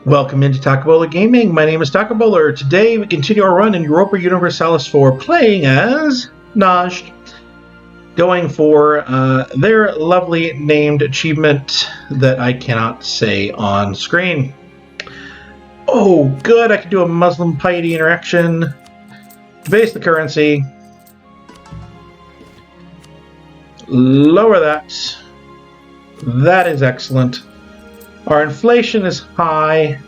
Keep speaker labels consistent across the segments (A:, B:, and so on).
A: Welcome into Takabola Gaming. My name is Takabola. Today we continue our run in Europa Universalis 4 playing as Najd, going for their lovely named achievement that I cannot say on screen. Oh, good. I can do a Muslim piety interaction. Debase the currency. Lower that. That is excellent. Our inflation is high.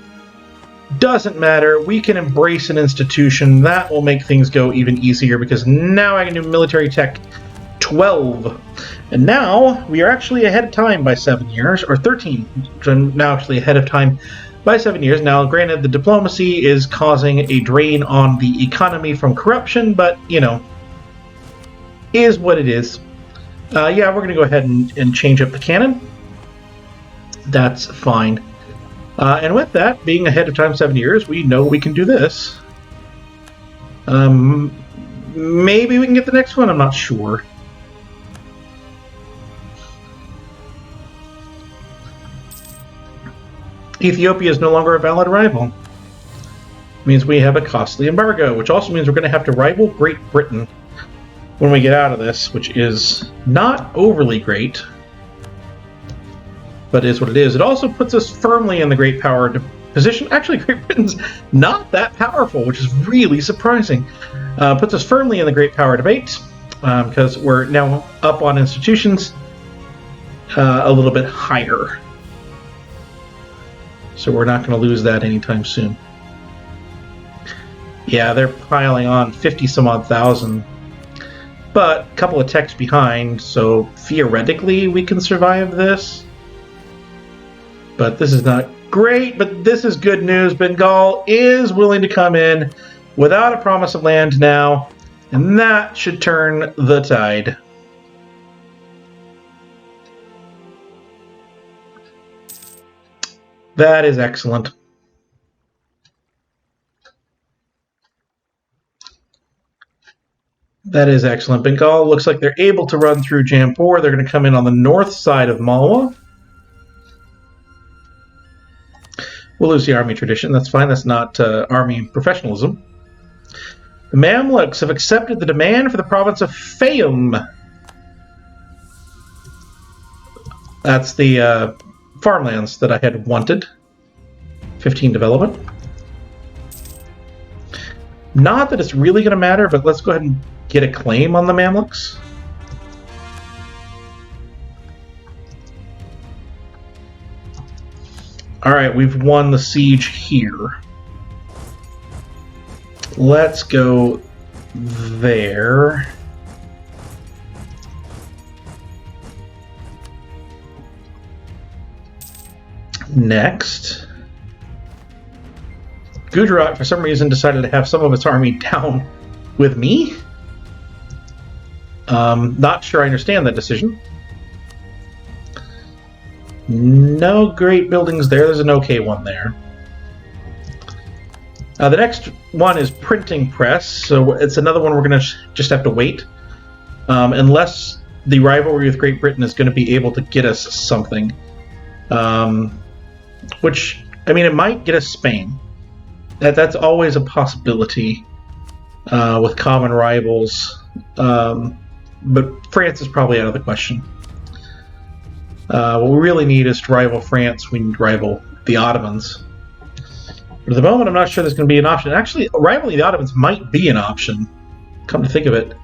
A: Doesn't matter. We can embrace an institution. That will make things go even easier because now I can do military tech 12. And now we are actually ahead of time by 7 years, or 13. So I'm now actually ahead of time by 7 years. Now, granted, the diplomacy is causing a drain on the economy from corruption, but, you know, is what it is. Yeah, we're going to go ahead and change up the cannon. That's fine. And with that, being ahead of time 7 years, we know we can do this. Maybe we can get the next one, I'm not sure. Ethiopia is no longer a valid rival. Means we have a costly embargo, which also means we're going to have to rival Great Britain when we get out of this, which is not overly great. But it is what it is. It also puts us firmly in the great power position. Actually, Great Britain's not that powerful, which is really surprising. Puts us firmly in the great power debate because we're now up on institutions a little bit higher. So we're not going to lose that anytime soon. Yeah, they're piling on 50 some odd thousand. But a couple of techs behind, so theoretically we can survive this. But this is not great, but this is good news. Bengal is willing to come in without a promise of land now, and that should turn the tide. That is excellent. That is excellent. Bengal looks like they're able to run through Jampur. They're going to come in on the north side of Malwa. We'll lose the army tradition. That's fine. That's not army professionalism. The Mamluks have accepted the demand for the province of Fayum. That's the farmlands that I had wanted. 15 development. Not that it's really going to matter, but let's go ahead and get a claim on the Mamluks. Alright, we've won the siege here. Let's go there. Next. Gujarat, for some reason, decided to have some of its army down with me. Not sure I understand that decision. No great buildings there. There's an okay one there. The next one is printing press, so it's another one we're going to just have to wait. Unless the rivalry with Great Britain is going to be able to get us something. Which, I mean, it might get us Spain. That's always a possibility with common rivals. But France is probably out of the question. What we really need is to rival France. We need to rival the Ottomans. But at the moment, I'm not sure there's going to be an option. Actually, rivaling the Ottomans might be an option. Come to think of it,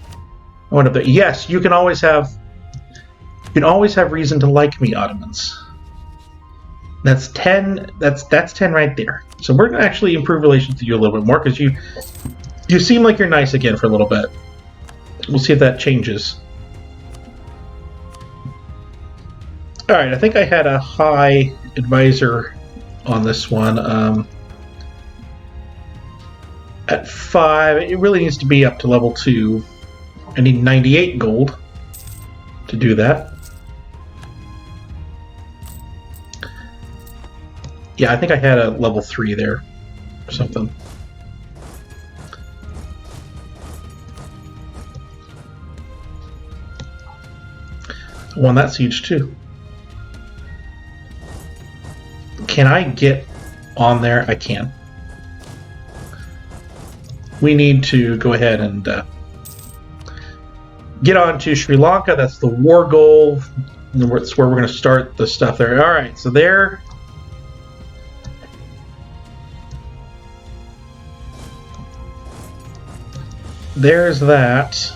A: I wonder if there, yes, you can always have reason to like me, Ottomans. That's 10. That's 10 right there. So we're going to actually improve relations with you a little bit more because you seem like you're nice again for a little bit. We'll see if that changes. Alright, I think I had a high advisor on this one. At 5, it really needs to be up to level 2. I need 98 gold to do that. Yeah, I think I had a level 3 there or something. I won that siege too. Can I get on there, I can. We need to go ahead and get on to Sri Lanka. That's the war goal. That's where we're going to start the stuff there. All right, so there. There's that.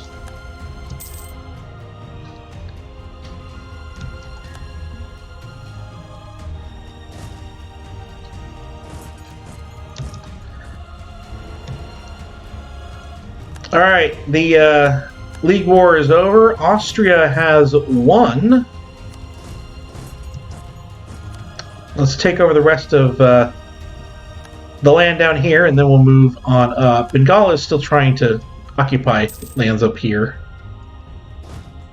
A: All right, the League War is over. Austria has won. Let's take over the rest of the land down here, and then we'll move on up. Bengal is still trying to occupy lands up here.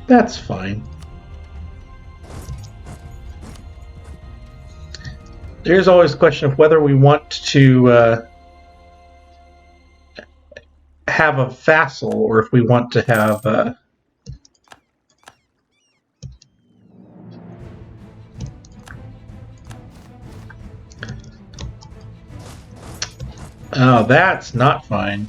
A: That's fine. There's always the question of whether we want to have a vassal, or if we want to have oh, that's not fine.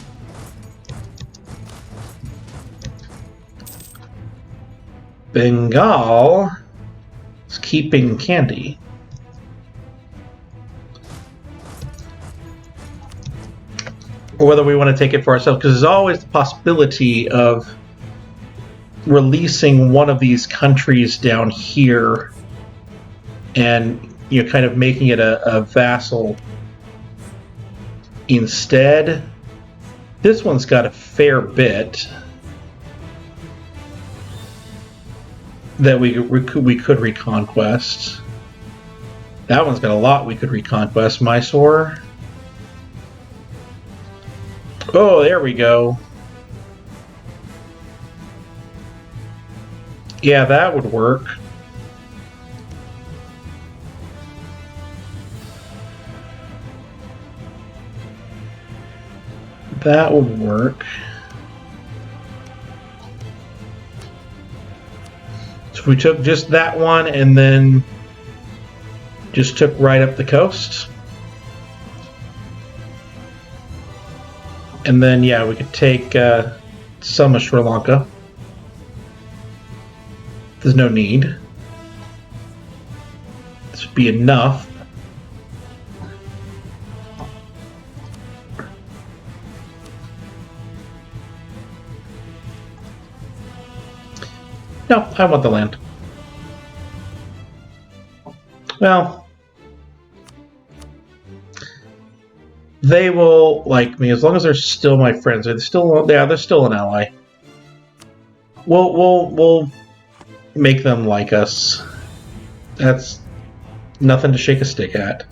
A: Bengal is keeping Kandy. Or whether we want to take it for ourselves, because there's always the possibility of releasing one of these countries down here and, you know, kind of making it a vassal instead. This one's got a fair bit that we could reconquest. That one's got a lot we could reconquest. Mysore. Oh, there we go. Yeah, that would work. That would work. So we took just that one and then just took right up the coast. And then, yeah, we could take some of Sri Lanka. There's no need. This would be enough. No, I want the land. Well, they will like me as long as they're still my friends. They're still, yeah, they're still an ally. We'll make them like us. That's nothing to shake a stick at.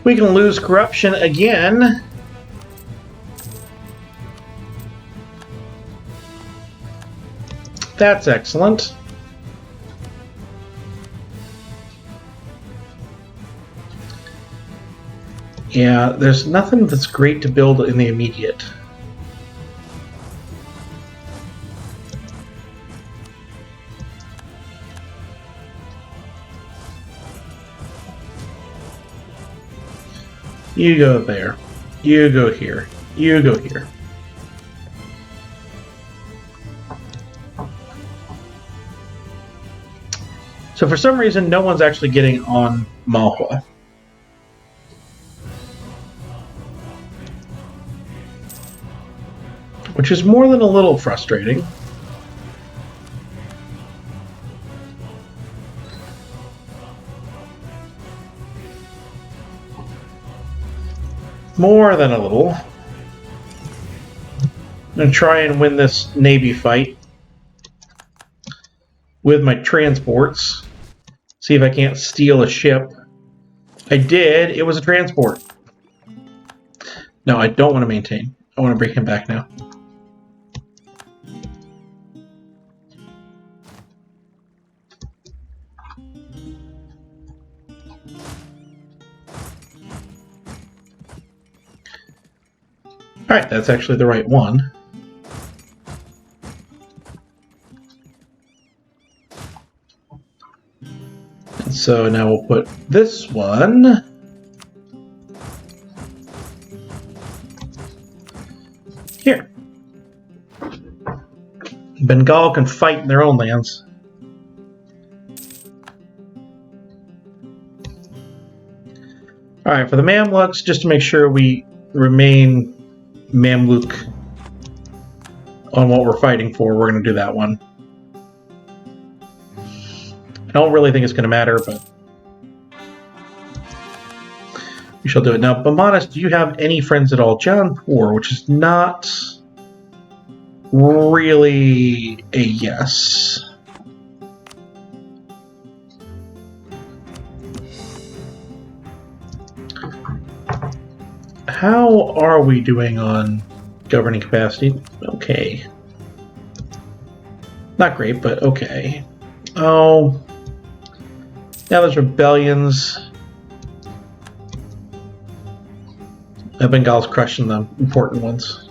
A: We can lose corruption again. That's excellent. Yeah, there's nothing that's great to build in the immediate. You go there. You go here. You go here. So for some reason, no one's actually getting on Malwa. Which is more than a little frustrating. More than a little. I'm going to try and win this Navy fight with my transports. See if I can't steal a ship. I did. It was a transport. No, I don't want to maintain. I want to bring him back now. Alright, that's actually the right one. And so now we'll put this one here. Bengal can fight in their own lands. Alright, for the Mamluks, just to make sure we remain Mamluk on what we're fighting for, we're going to do that one. I don't really think it's going to matter, but we shall do it. Now, Bamanas, do you have any friends at all? Jaunpur, which is not really a yes. How are we doing on governing capacity? Okay. Not great, but okay. Oh. Now there's rebellions. Bengal's crushing the important ones.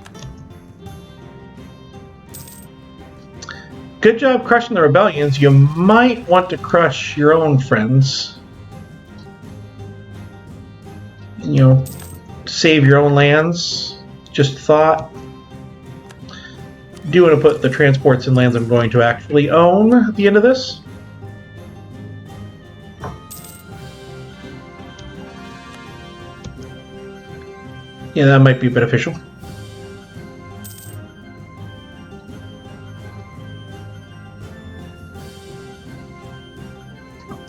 A: Good job crushing the rebellions. You might want to crush your own friends. You know, save your own lands. Just thought. Do want to put the transports and lands I'm going to actually own at the end of this. Yeah, that might be beneficial.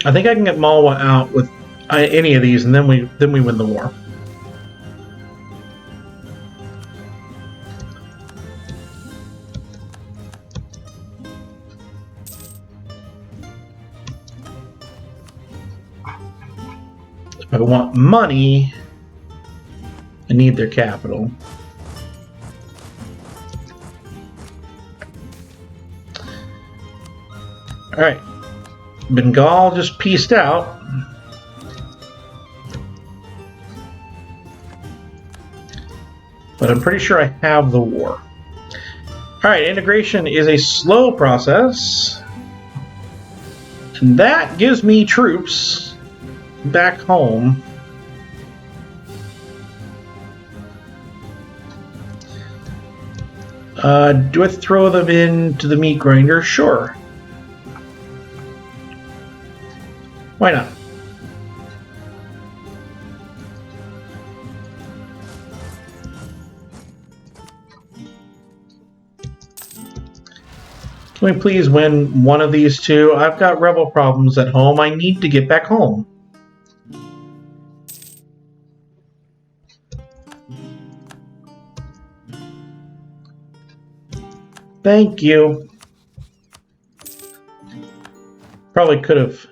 A: I think I can get Malwa out with any of these, and then we win the war. If I want money, I need their capital. Alright. Bengal just pieced out. But I'm pretty sure I have the war. Alright, integration is a slow process. And that gives me troops back home. Do I throw them into the meat grinder? Sure. Why not? Can we please win one of these two? I've got rebel problems at home. I need to get back home. Thank you. Probably could have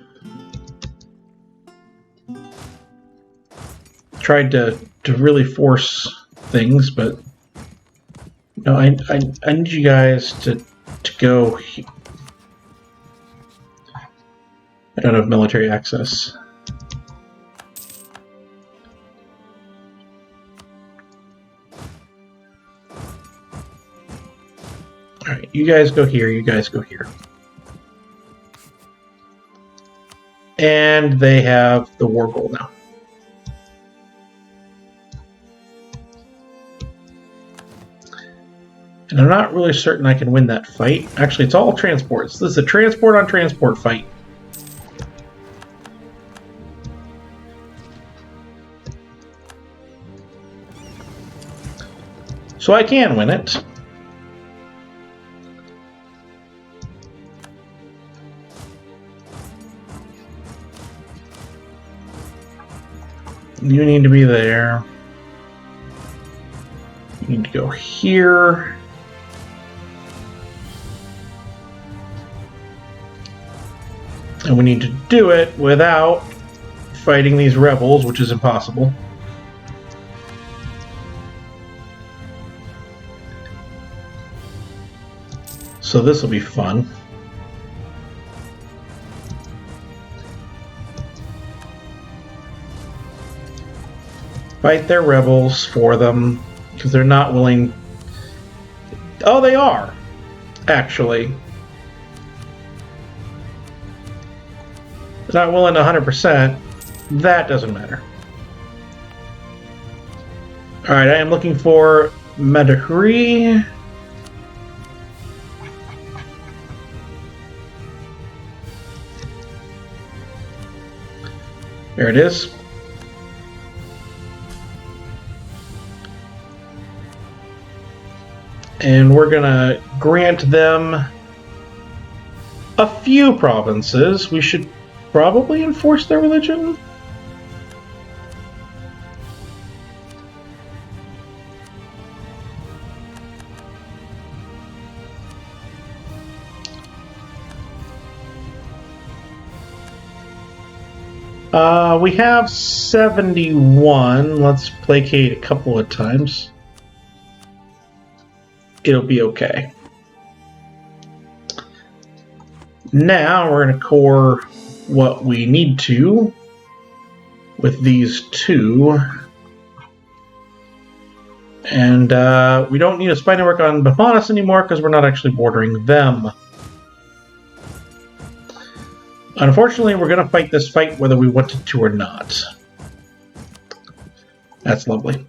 A: tried to really force things, but no, I need you guys to go. I don't have military access. Alright, you guys go here, you guys go here. And they have the war goal now. And I'm not really certain I can win that fight. Actually, it's all transports. This is a transport on transport fight. So I can win it. You need to be there. You need to go here. And we need to do it without fighting these rebels, which is impossible. So this will be fun. Fight their rebels for them. Because they're not willing... Oh, they are, actually. They're not willing to 100%. That doesn't matter. Alright, I am looking for Madhuri. There it is. And we're going to grant them a few provinces. We should probably enforce their religion. We have 71. Let's placate a couple of times. It'll be okay. Now we're going to core what we need to with these two. And we don't need a spy network on Bahamas anymore because we're not actually bordering them. Unfortunately, we're going to fight this fight whether we wanted to or not. That's lovely.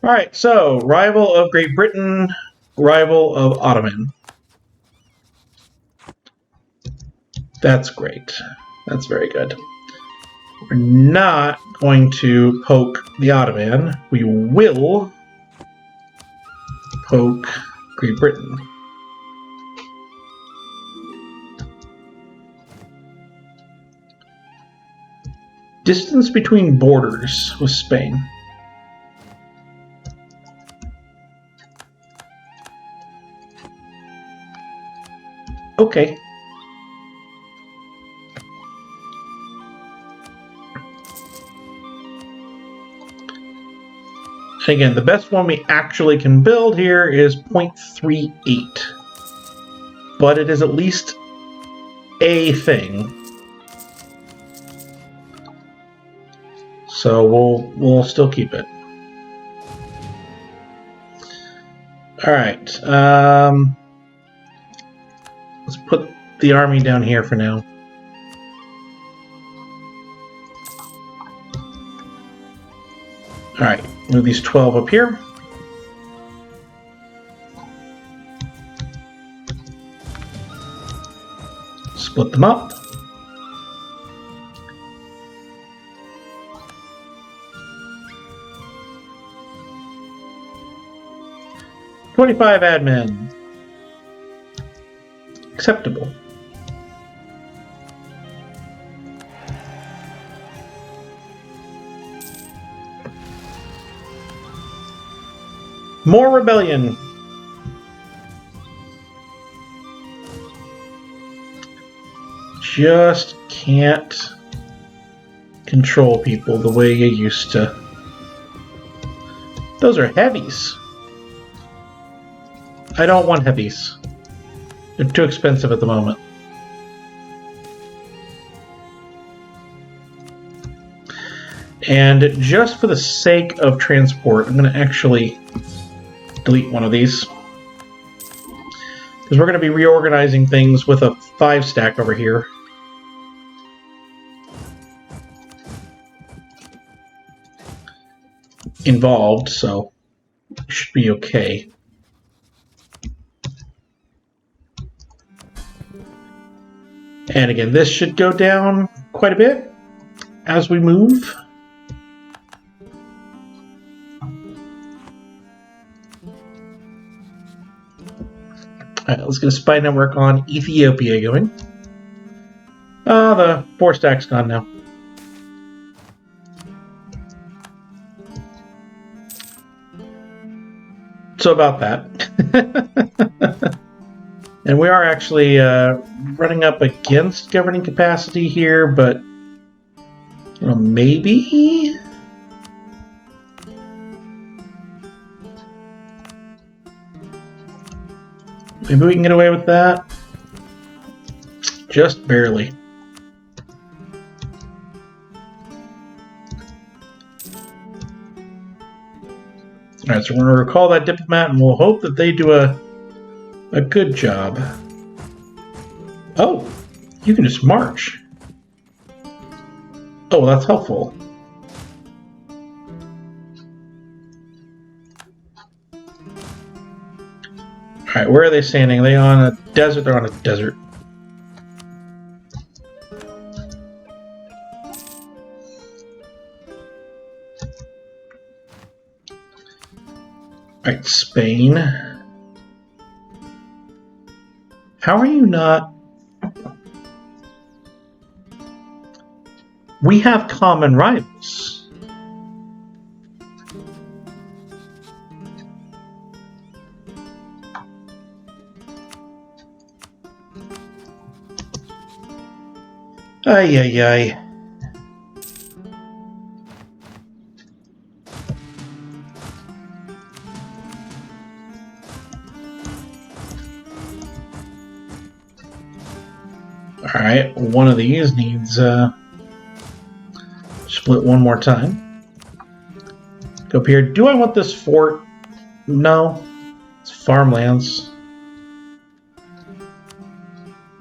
A: Alright, so, rival of Great Britain, rival of Ottoman. That's great. That's very good. We're not going to poke the Ottoman. We will poke Great Britain. Distance between borders with Spain. Okay. And again, the best one we actually can build here is 0.38. But it is at least a thing. So we'll still keep it. All right. Let's put the army down here for now. All right. Move these 12 up here. Split them up. $25 admin. Acceptable. More rebellion. Just can't control people the way you used to. Those are heavies. I don't want heavies. They're too expensive at the moment. And just for the sake of transport, I'm going to actually delete one of these. Because we're going to be reorganizing things with a 5-stack over here. Involved, so it should be okay. And again, this should go down quite a bit as we move. Alright, let's get a spy network on Ethiopia going. Oh, the 4-stack's gone now. So about that. And we are actually running up against governing capacity here, but you know, maybe? Maybe we can get away with that. Just barely. Alright, so we're going to recall that diplomat, and we'll hope that they do a good job. Oh, you can just march. Oh, that's helpful. Alright, where are they standing? Are they on a desert? They're on a desert. Alright, Spain. How are you not... We have common rivals. Ay, ay, ay. Alright, one of these needs split one more time. Go up here. Do I want this fort? No. It's farmlands.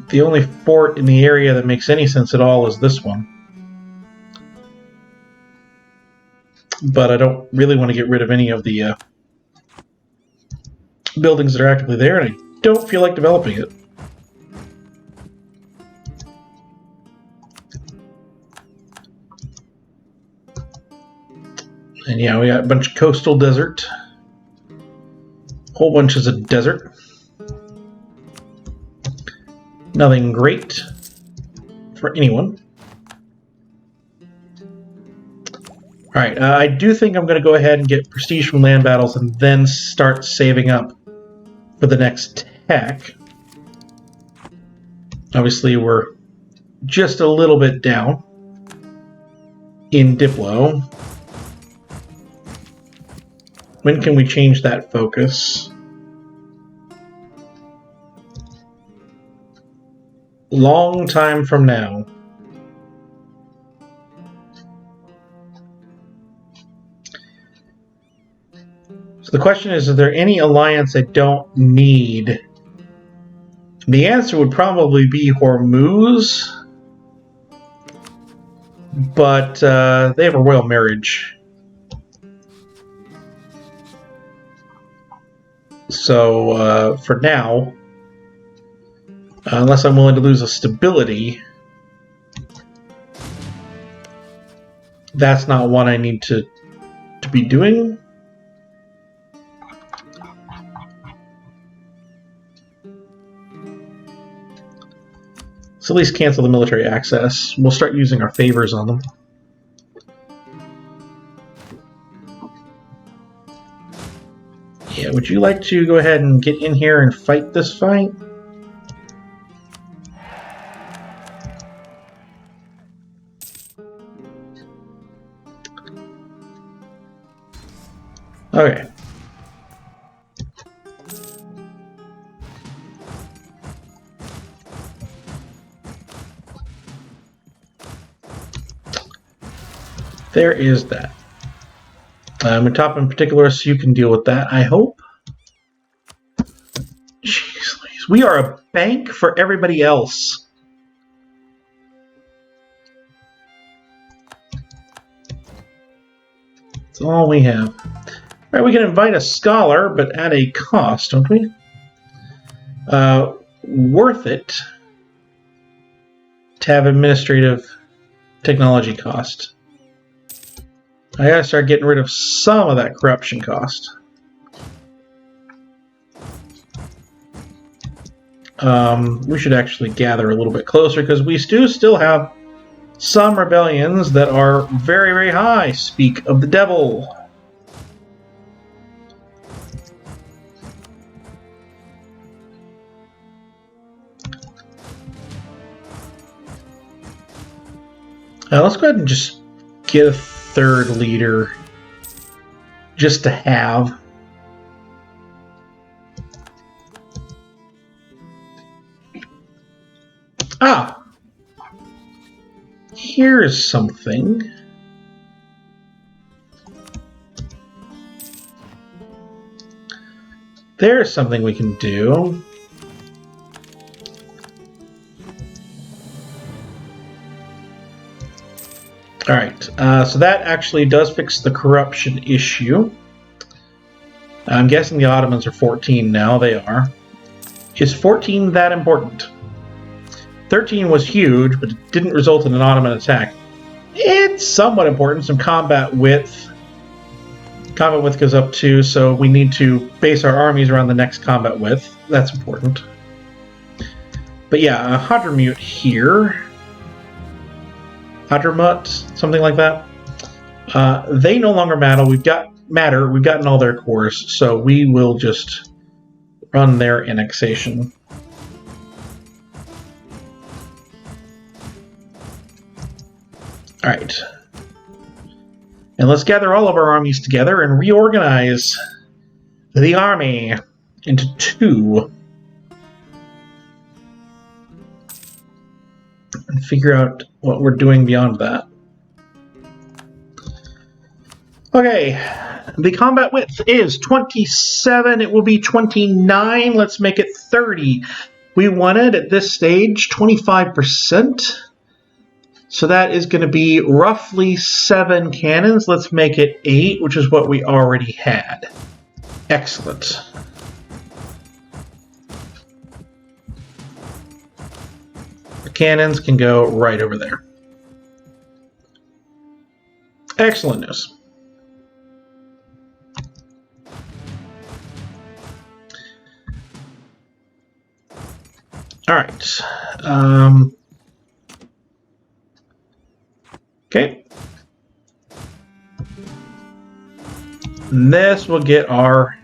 A: The only fort in the area that makes any sense at all is this one. But I don't really want to get rid of any of the buildings that are actively there, and I don't feel like developing it. And yeah, we got a bunch of coastal desert. Whole bunches of desert. Nothing great for anyone. Alright, I do think I'm going to go ahead and get prestige from land battles and then start saving up for the next tech. Obviously, we're just a little bit down in Diplo. When can we change that focus? Long time from now. So the question is there any alliance I don't need? The answer would probably be Hormuz, but they have a royal marriage. So for now, unless I'm willing to lose a stability, that's not one I need to be doing. So at least cancel the military access. We'll start using our favors on them. Yeah, would you like to go ahead and get in here and fight this fight? Okay. There is that. I'm top in particular, so you can deal with that, I hope. Jeez, we are a bank for everybody else. That's all we have. Alright, we can invite a scholar, but at a cost, don't we? Worth it to have administrative technology cost. I gotta start getting rid of some of that corruption cost. We should actually gather a little bit closer because we do still have some rebellions that are very, very high. Speak of the devil. Let's go ahead and just get a third leader just to have. Ah! Here's something. There's something we can do. Alright, so that actually does fix the corruption issue. I'm guessing the Ottomans are 14 now. They are. Is 14 that important? 13 was huge, but it didn't result in an Ottoman attack. It's somewhat important. Some combat width. Combat width goes up too, so we need to base our armies around the next combat width. That's important. But yeah, Hadramut here. Hadramut, something like that. They no longer matter. We've gotten all their cores, so we will just run their annexation. Alright. And let's gather all of our armies together and reorganize the army into two. And figure out what we're doing beyond that. Okay, the combat width is 27. It will be 29. Let's make it 30. We wanted, at this stage, 25%. So that is going to be roughly 7 cannons. Let's make it 8, which is what we already had. Excellent. The cannons can go right over there. Excellent news. All right. Okay. And this will get our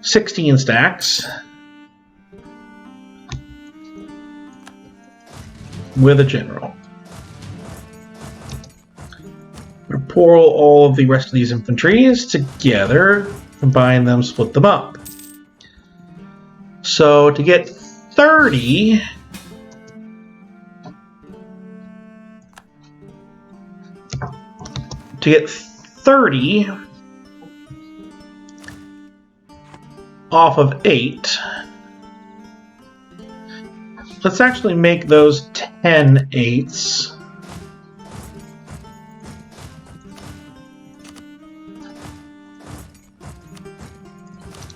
A: 16 stacks with a general. We'll pour all of the rest of these infantries together, combine them, split them up. So to get 30, off of 8, let's actually make those 10 8s.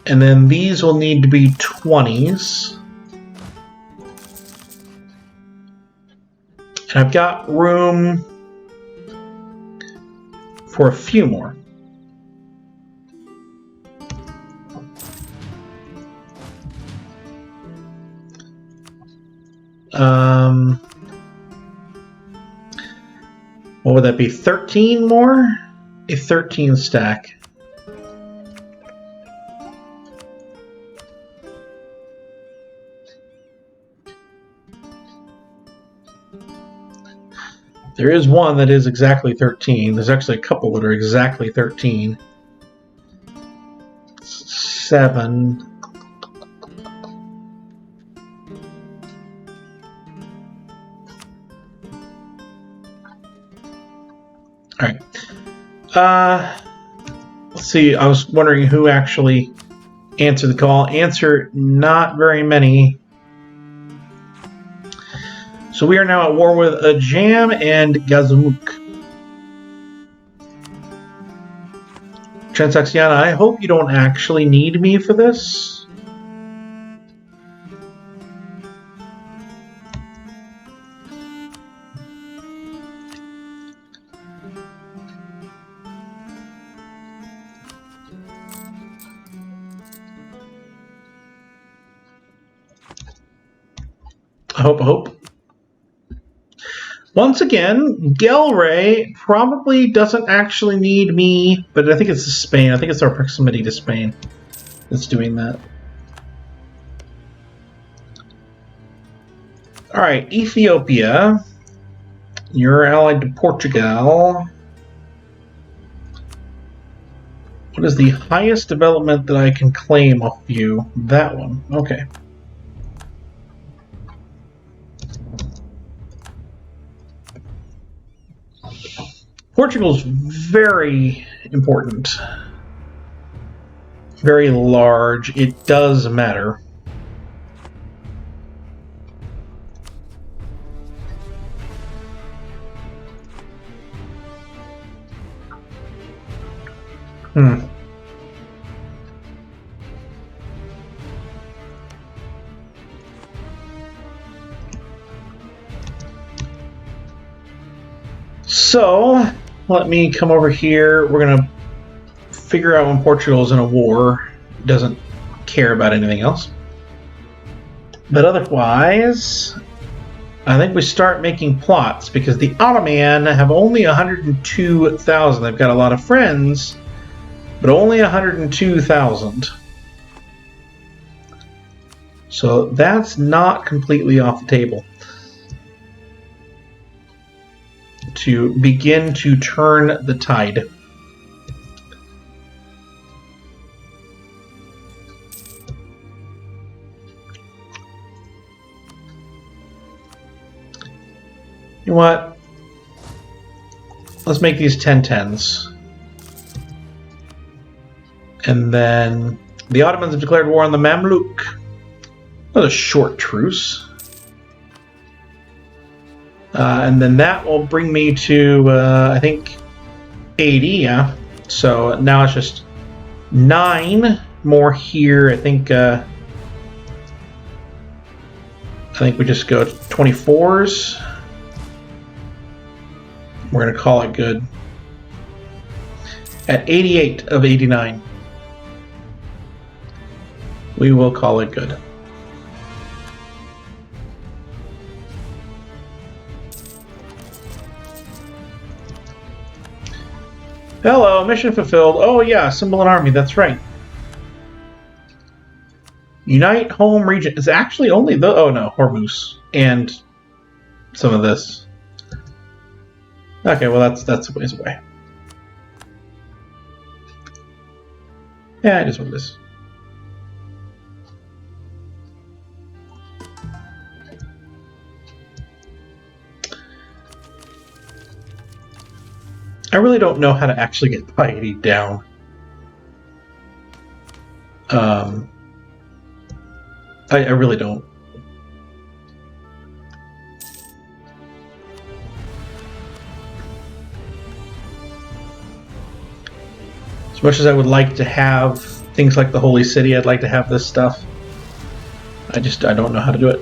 A: And then these will need to be 20s. And I've got room for a few more. What would that be? 13 more? A 13 stack. There is one that is exactly 13. There's actually a couple that are exactly 13. 7. Alright. Let's see. I was wondering who actually answered the call. Answer, not very many. So we are now at war with Ajam and Gazamuk. Transaxiana, I hope you don't actually need me for this. I hope. Once again, Gelray probably doesn't actually need me, but I think it's Spain. I think it's our proximity to Spain that's doing that. Alright, Ethiopia. You're allied to Portugal. What is the highest development that I can claim off you? That one. Okay. Portugal's very important. very large, it does matter. So, let me come over here. We're going to figure out when Portugal's in a war. Doesn't care about anything else. But otherwise, I think we start making plots, because the Ottoman have only 102,000. They've got a lot of friends, but only 102,000. So that's not completely off the table to begin to turn the tide. You know what? Let's make these 10-10s. And then the Ottomans have declared war on the Mamluk. That was a short truce. And then that will bring me to, I think, 80, yeah. So now it's just 9 more here. I think we just go to 24s. We're going to call it good. At 88 of 89, we will call it good. Hello, mission fulfilled. Oh yeah, assemble an army, that's right. Unite home region. It's actually only the... Oh no, Hormuz. And some of this. Okay, well that's a ways away. Yeah, it is what it is. I really don't know how to actually get piety down. I really don't. As much as I would like to have things like the Holy City, I'd like to have this stuff. I don't know how to do it.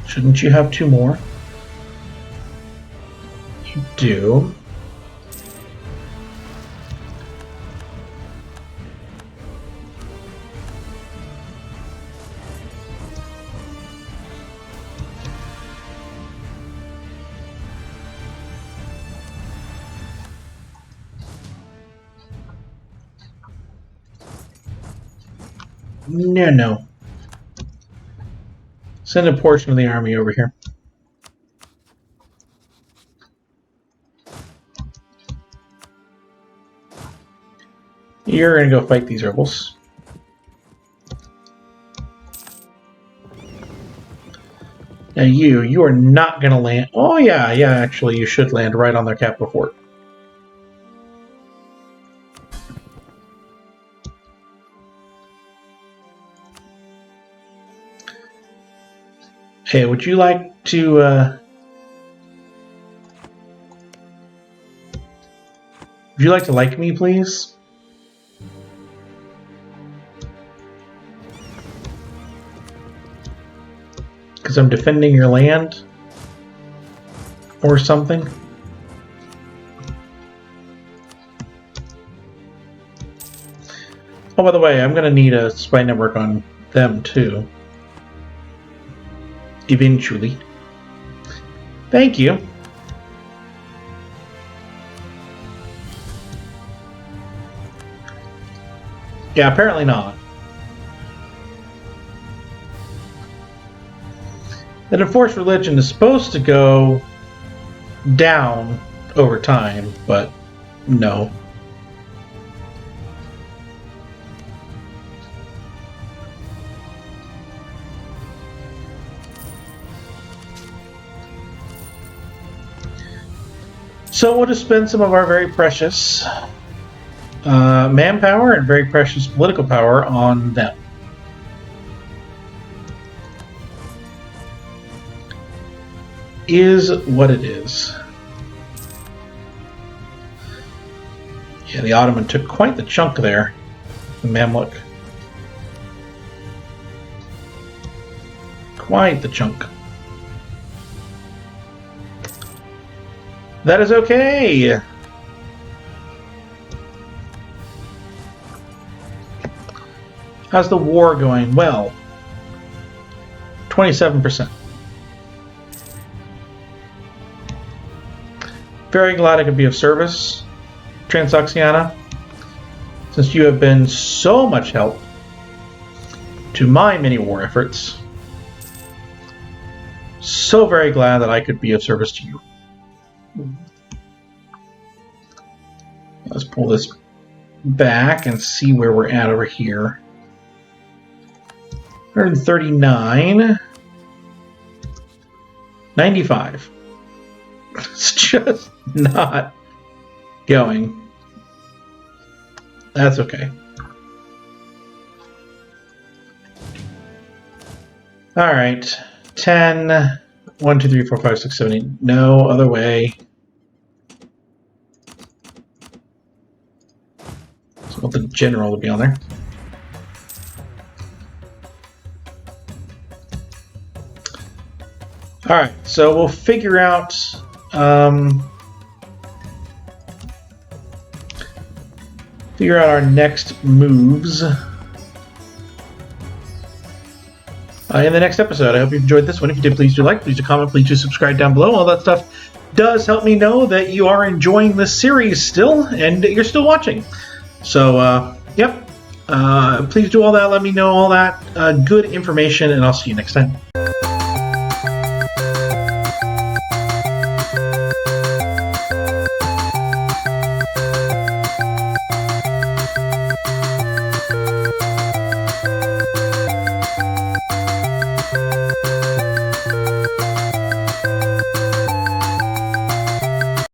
A: Shouldn't you have 2 more? You do. No. Send a portion of the army over here. You're going to go fight these rebels. Now you are not going to land... Oh yeah, actually you should land right on their capital fort. Hey, would you like to, would you like me, please? Because I'm defending your land? Or something? Oh, by the way, I'm going to need a spy network on them, too. Eventually. Thank you. Yeah, apparently not. That enforced religion is supposed to go down over time, but no. So we'll just spend some of our very precious manpower and very precious political power on them. Is what it is. Yeah, the Ottoman took quite the chunk there. The Mamluk. Quite the chunk. That is okay. How's the war going? Well, 27%. Very glad I could be of service, Transoxiana, since you have been so much help to my mini war efforts. So very glad that I could be of service to you. Let's pull this back and see where we're at over here. 139. 95. It's just not going. That's okay. All right. 10. 1, 2, 3, 4, 5, 6, 7, 8. No other way. So I want the general to be on there. All right. So we'll figure out. Figure out our next moves in the next episode. I hope you enjoyed this one. If you did, please do like, please do comment, please do subscribe down below. All that stuff does help me know that you are enjoying this series still and you're still watching. So, yep. Please do all that. Let me know all that good information, and I'll see you next time.